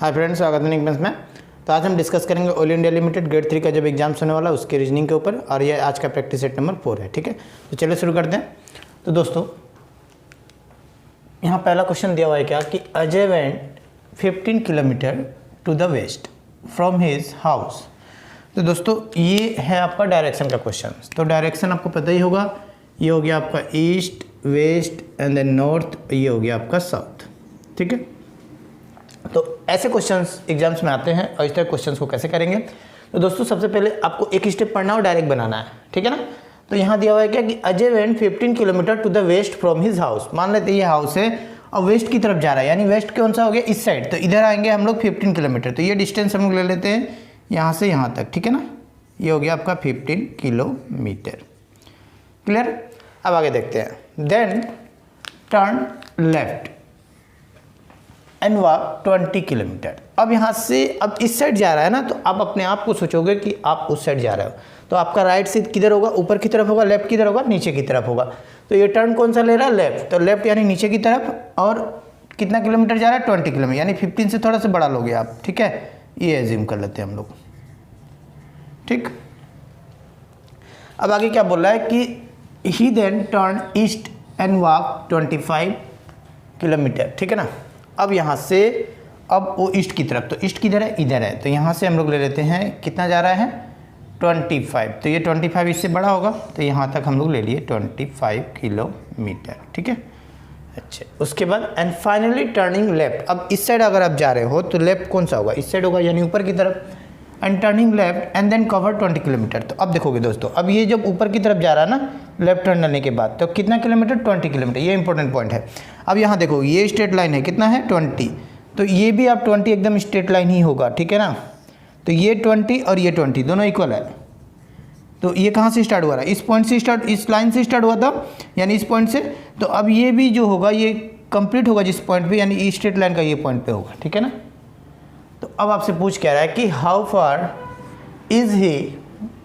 Hi friends, स्वागत है निकमेंस में। तो आज हम डिस्कस करेंगे ऑल इंडिया लिमिटेड ग्रेड 3 का जब एग्जाम्स होने वाला है उसके रीजनिंग के ऊपर, और ये आज का प्रैक्टिस सेट नंबर 4 है। ठीक है, तो चलिए शुरू करते हैं। तो दोस्तों यहाँ पहला क्वेश्चन दिया हुआ है क्या कि Ajay went 15 kilometre to the west from his house. तो दोस्तों ये है आपका डायरेक्शन का क्वेश्चन। तो डायरेक्शन आपको पता ही होगा, ये हो गया आपका east, west and then north, ये हो गया आपका साउथ। ठीक है, तो ऐसे क्वेश्चंस एग्जाम्स में आते हैं और इस तरह क्वेश्चंस को कैसे करेंगे। तो दोस्तों सबसे पहले आपको एक स्टेप पढ़ना और डायरेक्ट बनाना है। ठीक है ना। तो यहाँ दिया हुआ है क्या कि Ajay went 15 kilometre to the west from his house. मान लेते हैं ये हाउस है और वेस्ट की तरफ जा रहा है, यानी वेस्ट कौन सा हो गया, इस साइड। तो इधर आएंगे हम लोग 15 किलोमीटर। तो ये डिस्टेंस हम लोग ले लेते हैं यहाँ से यहाँ तक। ठीक है ना, ये हो गया आपका 15 किलोमीटर। क्लियर। अब आगे देखते हैं। Then turn left and walk 20 kilometre. अब यहाँ से अब इस साइड जा रहा है ना, तो आप अपने आप को सोचोगे कि आप उस साइड जा रहे हो। तो आपका राइट से किधर होगा, ऊपर की तरफ होगा, लेफ्ट किधर होगा, नीचे की तरफ होगा। तो ये टर्न कौन सा ले रहा है, लेफ्ट। तो लेफ्ट यानी नीचे की तरफ, और कितना किलोमीटर जा रहा है, 20 किलोमीटर, यानी 15 से थोड़ा सा बड़ा लोगे आप। ठीक है, ये एज्यूम कर लेते हैं हम लोग। ठीक, अब आगे क्या बोल रहा है कि he then turn east and walk 25 kilometre. ठीक है ना। अब यहाँ से अब वो ईस्ट की तरफ, तो ईस्ट किधर है, इधर है। तो यहाँ से हम लोग ले लेते हैं, कितना जा रहा है, 25। तो ये 25 इससे बड़ा होगा, तो यहाँ तक हम लोग ले लिए 25 किलोमीटर। ठीक है, अच्छा। उसके बाद एंड फाइनली टर्निंग लेफ्ट। अब इस साइड अगर आप जा रहे हो तो लेफ्ट कौन सा होगा, इस साइड होगा, यानी ऊपर की तरफ। And turning left and then cover 20 kilometre. तो अब देखोगे दोस्तों, अब ये जब ऊपर की तरफ जा रहा है ना लेफ्ट टर्न लेने के बाद, तो कितना किलोमीटर, 20 किलोमीटर। ये इंपॉर्टेंट पॉइंट है। अब यहाँ देखो, ये स्ट्रेट लाइन है, कितना है, 20। तो ये भी आप 20 एकदम स्ट्रेट लाइन ही होगा। ठीक है ना। तो ये 20 और ये 20 दोनों इक्वल है। तो ये कहाँ से स्टार्ट हुआ रहा है, इस पॉइंट से स्टार्ट, इस लाइन से स्टार्ट हुआ था, यानी इस पॉइंट से। तो अब ये भी जो होगा ये कंप्लीट होगा जिस पॉइंट पे, यानी स्ट्रेट लाइन का ये पॉइंट पे होगा। ठीक है ना। तो अब आपसे पूछ क्या रहा है कि how far is he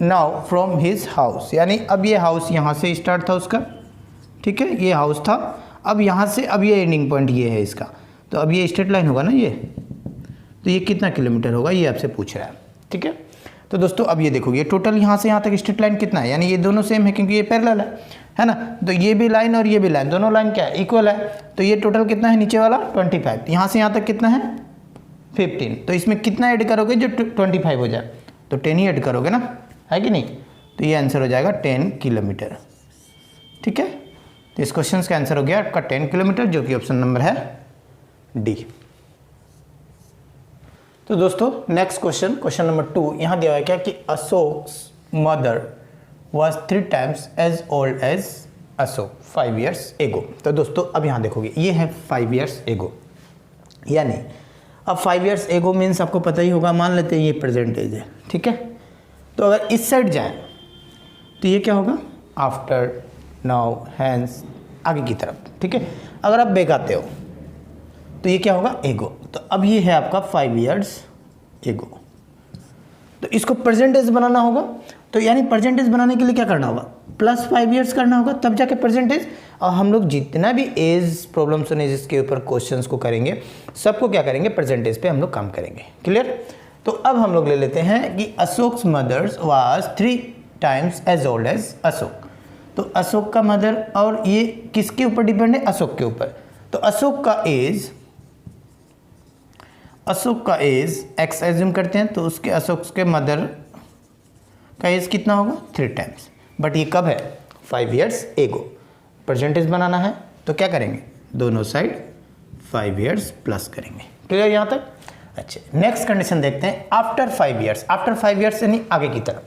now from his house, यानी अब ये हाउस यहाँ से स्टार्ट था उसका। ठीक है, ये हाउस था, अब यहाँ से अब ये एंडिंग पॉइंट ये है इसका। तो अब ये स्ट्रेट लाइन होगा ना ये, तो ये कितना किलोमीटर होगा, ये आपसे पूछ रहा है। ठीक है, तो दोस्तों अब ये देखो, ये टोटल यहाँ से यहाँ तक स्ट्रेट लाइन कितना है, यानी ये दोनों सेम है क्योंकि ये पैरेलल है ना। तो ये भी लाइन और ये भी लाइन, दोनों लाइन क्या है, इक्वल है। तो ये टोटल कितना है, नीचे वाला 25, यहाँ से यहाँ तक कितना है, 15। तो इसमें कितना ऐड करोगे जो 25 हो जाए, तो 10 ही ऐड करोगे ना, है कि नहीं। तो ये आंसर हो जाएगा 10 किलोमीटर। ठीक है, तो इस क्वेश्चन का आंसर हो गया आपका 10 किलोमीटर, जो कि ऑप्शन नंबर है डी। तो दोस्तों नेक्स्ट क्वेश्चन, क्वेश्चन नंबर 2, यहाँ दिया हुआ है क्या कि Ashok's mother was 3 times as old as Ashok 5 years एगो। तो दोस्तों अब यहाँ देखोगे, ये है 5 years एगो, यानी अब 5 years एगो मीन्स आपको पता ही होगा, मान लेते हैं ये प्रेजेंट एज है। ठीक है, तो अगर इस साइड जाए तो ये क्या होगा, आफ्टर, नाउ, हैंस, आगे की तरफ। ठीक है, अगर आप बैक आते हो तो ये क्या होगा, एगो। तो अब ये है आपका 5 years एगो। तो इसको परसेंटेज बनाना होगा। तो यानी परसेंटेज बनाने के लिए क्या करना होगा, +5 years करना होगा, तब जाके परसेंटेज। और हम लोग जितना भी एज प्रॉब्लम सुने जिसके ऊपर क्वेश्चंस को करेंगे, सबको क्या करेंगे, परसेंटेज पे हम लोग काम करेंगे। क्लियर। तो अब हम लोग ले लेते हैं कि Ashok's mother's was 3 times as old as Ashok. तो अशोक का मदर, और ये किसके ऊपर डिपेंड है, अशोक के ऊपर। तो अशोक का एज x एज्यूम करते हैं, तो उसके अशोक के मदर का एज कितना होगा, 3 टाइम्स। बट ये कब है, 5 years एगो। परसेंटेज बनाना है तो क्या करेंगे, दोनों साइड 5 years प्लस करेंगे। क्लियर यहाँ तक। अच्छा, नेक्स्ट कंडीशन देखते हैं, आफ्टर 5 years। आफ्टर 5 years यानी आगे की तरफ,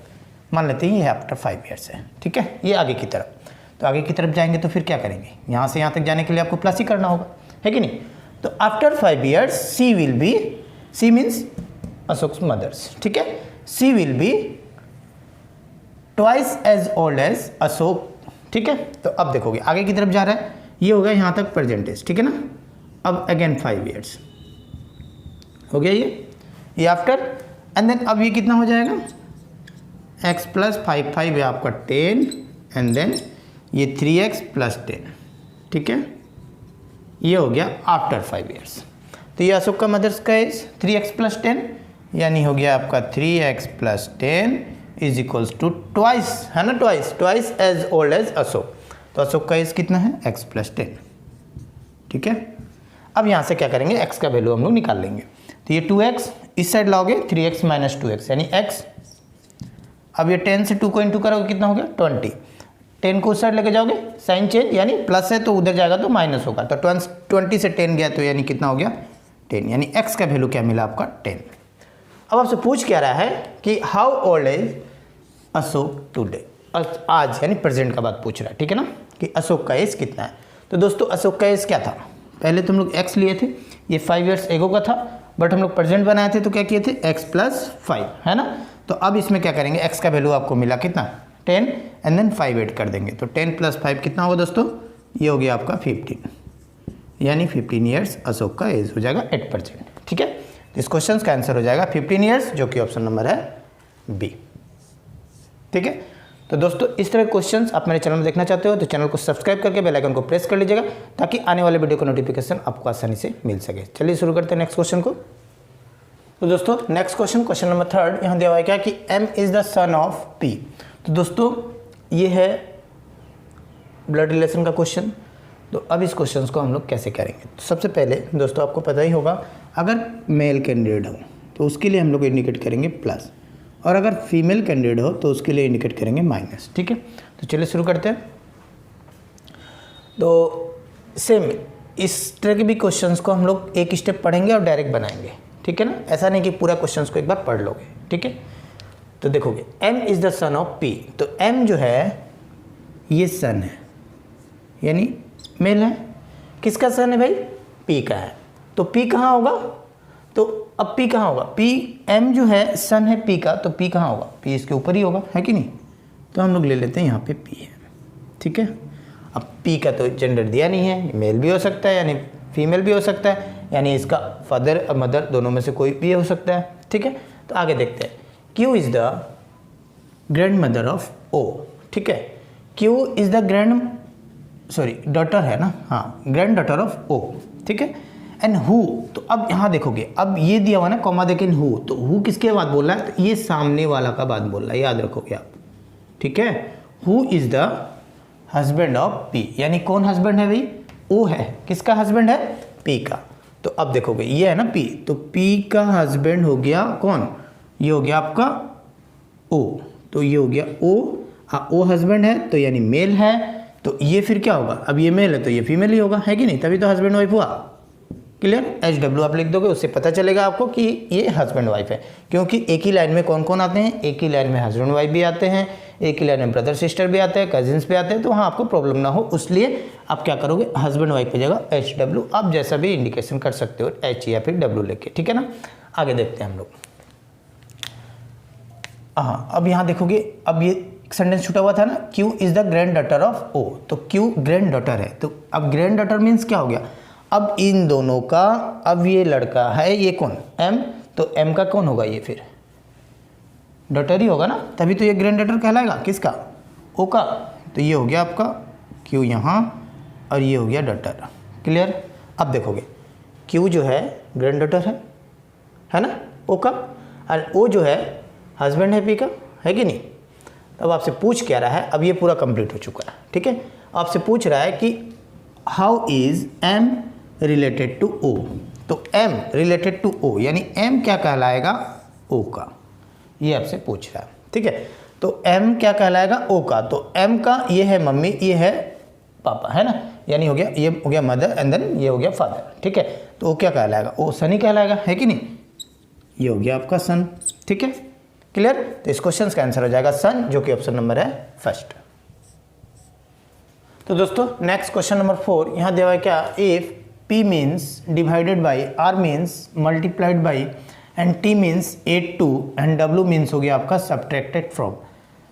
मान लेते हैं ये आफ्टर 5 years है। ठीक है, ये आगे की तरफ। तो आगे की तरफ जाएंगे तो फिर क्या करेंगे, यहाँ से यहाँ तक जाने के लिए आपको प्लस ही करना होगा, है कि नहीं। तो after 5 years she will be, she means Ashok's mother's. ठीक है, she will be twice as old as Ashok. ठीक है, तो अब देखोगे आगे की तरफ जा रहा है, ये हो गया यहाँ तक परसेंटेज। ठीक है ना। अब अगेन 5 years हो गया ये आफ्टर, एंड देन अब ये कितना हो जाएगा, x + 5 है आपका 10, एंड देन ये 3x + 10। ठीक है, ये हो गया आफ्टर 5 years। तो तो ये अशोक का मदर्स का एज 3x प्लस 10, यानी हो गया आपका 3x plus 10 is equals to twice, है ना, twice as old as Ashok. तो अशोक का एज कितना है, x प्लस 10, ठीक है। अब यहाँ से क्या करेंगे, x का वैल्यू हम लोग निकाल लेंगे। तो ये 2x इस साइड लाओगे 3x माइनस 2x यानी x। अब ये 10 से 2 को इंटू करोगे कितना हो गया 20, 10 को उस साइड लेके जाओगे साइन चेंज, यानी प्लस है तो उधर जाएगा तो माइनस होगा, तो 20 से 10 गया तो यानी कितना हो गया 10, यानी x का वैल्यू क्या मिला आपका 10। अब आपसे पूछ क्या रहा है कि how old is Ashok today, आज यानी प्रेजेंट का बात पूछ रहा है, ठीक है ना, कि अशोक का एज कितना है। तो दोस्तों अशोक का एज क्या था, पहले तो हम लोग x लिए थे, ये 5 ईयर्स एगो का था, बट हम लोग प्रेजेंट बनाए थे तो क्या किए थे x प्लस 5, है ना। तो अब इसमें क्या करेंगे, x का वैल्यू आपको मिला कितना 10 एंड देन 5 ऐड कर देंगे, तो 10 प्लस 5 कितना होगा दोस्तों, ये हो गया आपका 15, यानी 15 ईयर्स अशोक का एज हो जाएगा 8%, ठीक है। तो इस क्वेश्चन का आंसर हो जाएगा 15 ईयर्स, जो कि ऑप्शन नंबर है बी, ठीक है। तो दोस्तों इस तरह के क्वेश्चंस आप मेरे चैनल में देखना चाहते हो तो चैनल को सब्सक्राइब करके बेल आइकन को प्रेस कर लीजिएगा, ताकि आने वाले वीडियो का नोटिफिकेशन आपको आसानी से मिल सके। चलिए शुरू करते हैं नेक्स्ट क्वेश्चन को। तो दोस्तों नेक्स्ट क्वेश्चन नंबर 3 यहाँ दिया हुआ है क्या कि M is the son of P। तो दोस्तों ये है ब्लड रिलेशन का क्वेश्चन। तो अब इस क्वेश्चन को हम लोग कैसे करेंगे, तो सबसे पहले दोस्तों आपको पता ही होगा, अगर मेल कैंडिडेट हो तो उसके लिए हम लोग इंडिकेट करेंगे प्लस, और अगर फीमेल कैंडिडेट हो तो उसके लिए इंडिकेट करेंगे माइनस, ठीक है। तो चलिए शुरू करते हैं। तो सेम इस तरह के भी क्वेश्चंस को हम लोग एक स्टेप पढ़ेंगे और डायरेक्ट बनाएंगे, ठीक है ना, ऐसा नहीं कि पूरा क्वेश्चंस को एक बार पढ़ लोगे, ठीक है। तो देखोगे M is the son of P, तो M जो है ये सन है, यानी मेल है। किसका सन है भाई, P का है। तो P कहाँ होगा, तो अब P कहाँ होगा, P M जो है सन है P का, तो P कहाँ होगा, P इसके ऊपर ही होगा, है कि नहीं। तो हम लोग ले लेते हैं यहाँ पे P है, ठीक है। अब P का तो जेंडर दिया नहीं है, मेल भी हो सकता है यानी फीमेल भी हो सकता है, यानी इसका फादर और मदर दोनों में से कोई भी हो सकता है, ठीक है। तो आगे देखते हैं, Q is the grand mother of O, ठीक है। Q इज़ द डॉटर है ना, हाँ, ग्रैंड डॉटर ऑफ O, ठीक है। एंड हु, तो अब यहाँ देखोगे, अब ये दिया हुआ ना कॉमा देके हु, तो हु किसके बाद बोल रहा है, तो ये सामने वाला का बात बोल रहा है, याद रखोगे आप, ठीक है। Who is the husband of P, यानी कौन हस्बैंड है भाई, O है। किसका हस्बैंड है, P का। तो अब देखोगे ये है ना P, तो P का हस्बैंड हो गया कौन, ये हो गया आपका O, तो ये हो गया O, हाँ O हस्बैंड है तो यानी मेल है, तो ये फिर क्या होगा, अब ये मेल है तो ये फीमेल ही होगा, है कि नहीं, तभी तो हस्बैंड वाइफ हुआ, क्लियर। HW आप लिख दोगे, उससे पता चलेगा आपको कि ये हस्बैंड वाइफ है, क्योंकि एक ही लाइन में कौन कौन आते हैं, एक ही लाइन में हस्बैंड वाइफ भी आते हैं, एक ही लाइन में ब्रदर सिस्टर भी आते हैं, कजिन्स भी आते हैं, तो वहाँ आपको प्रॉब्लम ना हो, इसलिए आप क्या करोगे, हस्बैंड वाइफ की जगह HW, आप जैसा भी इंडिकेशन कर सकते हो, H या फिर W लेके, ठीक है ना। आगे देखते हैं हम लोग। हाँ, अब यहाँ देखोगे, अब ये सेंटेंस छूटा हुआ था ना, Q is the grand daughter of O, तो Q ग्रैंड डॉटर है, तो अब ग्रैंड डॉटर मीन्स क्या हो गया, अब इन दोनों का, अब ये लड़का है, ये कौन M, तो M का कौन होगा, ये फिर डॉटर ही होगा ना, तभी तो ये ग्रैंड डॉटर कहलाएगा, किसका, O का। तो ये हो गया आपका Q यहाँ, और ये हो गया डॉटर, क्लियर। अब देखोगे Q जो है ग्रैंड डॉटर है ना O का, और O जो है हस्बैंड है P का, है कि नहीं। अब आपसे पूछ क्या रहा है, अब ये पूरा कंप्लीट हो चुका है, ठीक है। आपसे पूछ रहा है कि how is M related to O, तो M रिलेटेड टू O यानी M क्या कहलाएगा O का, ये आपसे पूछ रहा है, ठीक है। तो M क्या कहलाएगा O का, तो M का ये है मम्मी, ये है पापा, है ना, यानी हो गया, ये हो गया मदर एंड देन ये हो गया फादर, ठीक है। तो O क्या कहलाएगा, O सन ही कहलाएगा, है कि नहीं, ये हो गया आपका सन, ठीक है, क्लियर। तो इस क्वेश्चन का आंसर हो जाएगा सन, जो कि ऑप्शन नंबर है फर्स्ट। तो दोस्तों नेक्स्ट क्वेश्चन नंबर 4 यहाँ दिया हुआ है क्या, if P means divided by, R means multiplied by, and T means 8 2 and W means हो गया आपका सब्ट्रैक्टेड फ्रॉम,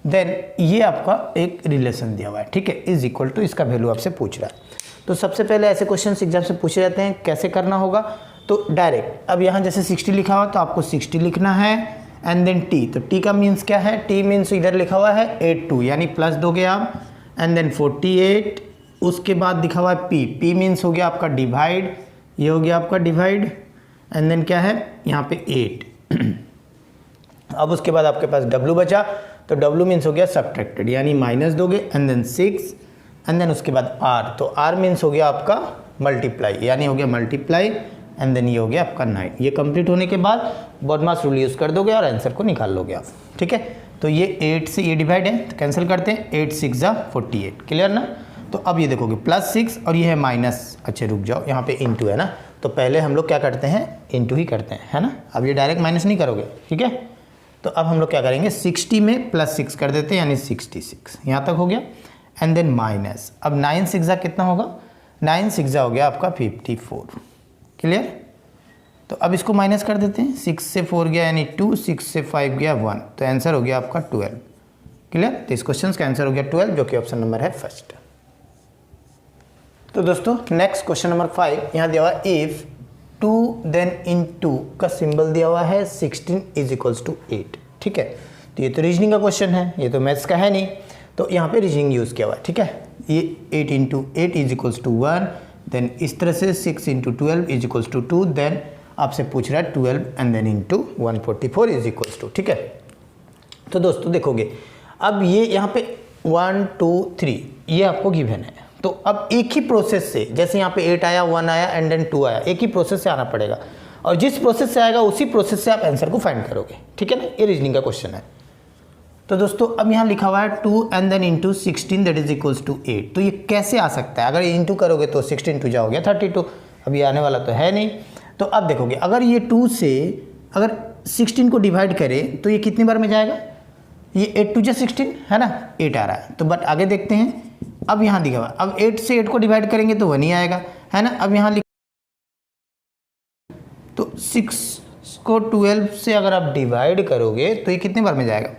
देन ये आपका एक रिलेशन दिया हुआ है, ठीक है, इज इक्वल टू, इसका वैल्यू आपसे पूछ रहा है। तो सबसे पहले ऐसे क्वेश्चन एग्जाम से पूछे जाते हैं, कैसे करना होगा, तो डायरेक्ट, अब यहाँ जैसे 60 लिखा हुआ तो आपको 60 लिखना है, एंड देन T, तो T का मीन्स क्या है, T मीन्स इधर लिखा हुआ है 8 2 यानी प्लस दोगे आप, एंड देन 48, उसके बाद लिखा हुआ है P मीन्स हो गया आपका डिवाइड, ये हो गया आपका डिवाइड, एंड देन क्या है यहाँ पे 8। अब उसके बाद आपके पास W बचा, तो W मीन्स हो गया सब्ट्रैक्टेड, यानी माइनस दोगे एंड देन 6 एंड देन उसके बाद R, तो R मीन्स हो गया आपका मल्टीप्लाई, यानी हो गया मल्टीप्लाई एंड देन ये हो गया आपका 9। ये कंप्लीट होने के बाद बॉडमास रूल यूज़ कर दोगे और आंसर को निकाल लोगे आप, ठीक है। तो ये 8 से ये डिवाइड है तो कैंसिल करते हैं, 8 6 48, क्लियर ना। तो अब ये देखोगे +6 और ये है माइनस, अच्छे रुक जाओ, यहाँ पे इंटू है ना, तो पहले हम लोग क्या करते हैं, इंटू ही करते हैं, है ना। अब ये डायरेक्ट माइनस नहीं करोगे, ठीक है। तो अब हम लोग क्या करेंगे, 60 में +6 कर देते हैं, यानी 66, यहाँ तक हो गया एंड देन माइनस। अब 9 6 कितना होगा, 9 6 हो गया आपका 54, क्लियर। तो अब इसको माइनस कर देते हैं, 6 से 4 गया यानी 2, 6 से 5 गया 1, तो आंसर हो गया आपका 12, क्लियर। तो इस क्वेश्चन का आंसर हो गया 12, जो कि ऑप्शन नंबर है फर्स्ट। तो दोस्तों नेक्स्ट क्वेश्चन नंबर 5, यहाँ दिया हुआ इफ 2 देन इन 2 का सिंबल दिया हुआ है 16 इज इक्वल्स टू 8, ठीक है। तो ये तो रीजनिंग का क्वेश्चन है, ये तो मैथ्स का है नहीं, तो यहाँ पे रीजनिंग यूज़ किया हुआ है, ठीक है। ये 8 × 8 इज इक्वल्स टू 1, देन इस तरह से 6 × 12 इज इक्वल्स टू 2, देन आपसे पूछ रहा है 12 and then into 144 is equals to, ठीक है। तो दोस्तों देखोगे अब ये यहाँ पे 1 2 3 ये आपको गिवन है, तो अब एक ही प्रोसेस से, जैसे यहाँ पे 8 आया, 1 आया एंड देन 2 आया, एक ही प्रोसेस से आना पड़ेगा और जिस प्रोसेस से आएगा उसी प्रोसेस से आप आंसर को फाइंड करोगे, ठीक है ना। ये रीजनिंग का क्वेश्चन है। तो दोस्तों अब यहाँ लिखा हुआ है 2 and then into 16 that is equals to 8, तो ये कैसे आ सकता है, अगर इंटू करोगे तो 16 2 जाओगे 32, अब ये आने वाला तो है नहीं। तो अब देखोगे अगर ये 2 से अगर 16 को डिवाइड करें तो ये कितनी बार में जाएगा, ये 8 2 16 है ना, 8 आ रहा है। तो बट आगे देखते हैं, अब यहाँ दिखा हुआ अब 8 से 8 को डिवाइड करेंगे तो 1 ही आएगा, है ना। अब यहाँ तो 6 को 12 से अगर आप डिवाइड करोगे तो ये कितनी बार में जाएगा,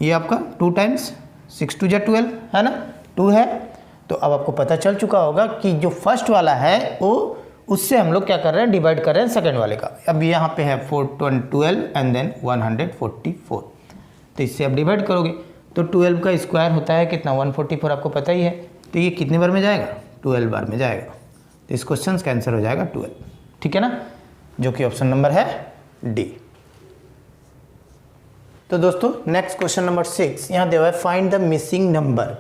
ये आपका 2 टाइम्स 6 2 12 है ना, 2 है। तो अब आपको पता चल चुका होगा कि जो फर्स्ट वाला है वो उससे हम लोग क्या कर रहे हैं, डिवाइड कर रहे हैं सेकंड वाले का। अब यहाँ पे है 4 12 एंड देन 144, तो इससे आप डिवाइड करोगे तो 12 का स्क्वायर होता है कितना, 144, आपको पता ही है। तो ये कितनी बार में जाएगा, 12 बार में जाएगा। तो इस क्वेश्चन का आंसर हो जाएगा 12, ठीक है ना, जो कि ऑप्शन नंबर है डी। तो दोस्तों नेक्स्ट क्वेश्चन नंबर 6, यहाँ दिया हुआ है फाइंड द मिसिंग नंबर।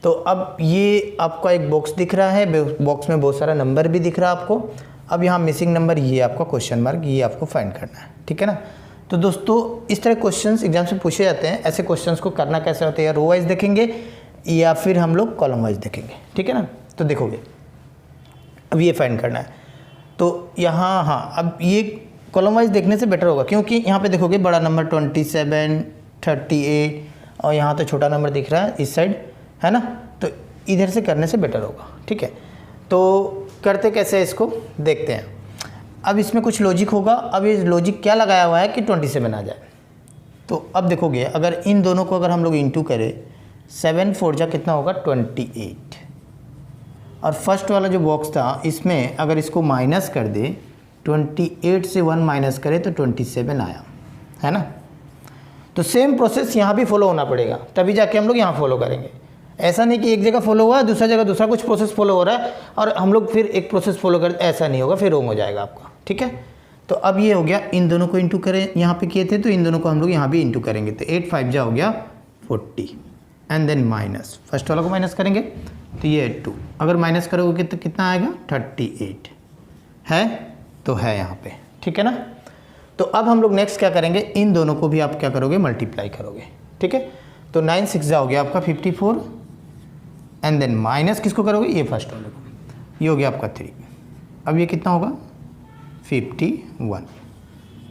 तो अब ये आपका एक बॉक्स दिख रहा है, बॉक्स में बहुत सारा नंबर भी दिख रहा है आपको। अब यहाँ मिसिंग नंबर, ये आपका क्वेश्चन मार्क, ये आपको फाइंड करना है, ठीक है ना। तो दोस्तों इस तरह क्वेश्चंस एग्जाम से पूछे जाते हैं। ऐसे क्वेश्चंस को करना कैसे होता है, या रो वाइज देखेंगे या फिर हम लोग कॉलम वाइज देखेंगे, ठीक है ना। तो देखोगे अब ये फाइंड करना है, तो यहाँ हाँ अब ये कॉलम वाइज देखने से बेटर होगा, क्योंकि यहाँ पे देखोगे बड़ा नंबर 27 38 और यहाँ तो छोटा नंबर दिख रहा है इस साइड, है ना। तो इधर से करने से बेटर होगा, ठीक है। तो करते कैसे है इसको देखते हैं। अब इसमें कुछ लॉजिक होगा। अब ये लॉजिक क्या लगाया हुआ है कि 27 आ जाए। तो अब देखोगे अगर इन दोनों को अगर हम लोग इंटू करें, 7 4 जा कितना होगा 28, और फर्स्ट वाला जो बॉक्स था इसमें अगर इसको माइनस कर दे, 28 से 1 माइनस करें तो 27 आया, है ना। तो सेम प्रोसेस यहाँ भी फॉलो होना पड़ेगा, तभी जाके हम लोग यहाँ फॉलो करेंगे। ऐसा नहीं कि एक जगह फॉलो हुआ है दूसरा जगह दूसरा कुछ प्रोसेस फॉलो हो रहा है और हम लोग फिर एक प्रोसेस फॉलो करते, ऐसा नहीं होगा, फिर रोंग हो जाएगा आपका, ठीक है। तो अब ये हो गया, इन दोनों को इंटू करें, यहाँ पे किए थे तो इन दोनों को हम लोग यहाँ भी इंटू करेंगे, तो 8 5 जा हो गया 40 एंड देन माइनस, फर्स्ट वाला को माइनस करेंगे तो ये 2, अगर माइनस करोगे तो कितना आएगा 38 है, तो है यहाँ पे, ठीक है ना। तो अब हम लोग नेक्स्ट क्या करेंगे, इन दोनों को भी आप क्या करोगे मल्टीप्लाई करोगे, ठीक है। तो 9 6 जा हो गया आपका 54 एंड देन माइनस किसको करोगे, ये फर्स्ट वाले को, ये हो गया आपका 3। अब ये कितना होगा 51,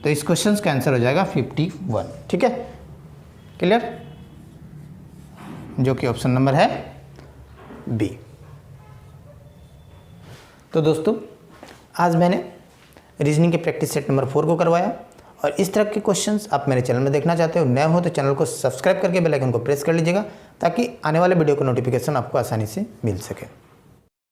तो इस क्वेश्चन का आंसर हो जाएगा 51, ठीक है, क्लियर, जो कि ऑप्शन नंबर है बी। तो दोस्तों आज मैंने रीजनिंग के प्रैक्टिस सेट नंबर 4 को करवाया, और इस तरह के क्वेश्चंस आप मेरे चैनल में देखना चाहते हो, नए हो तो चैनल को सब्सक्राइब करके बेल आइकन को प्रेस कर लीजिएगा, ताकि आने वाले वीडियो का नोटिफिकेशन आपको आसानी से मिल सके।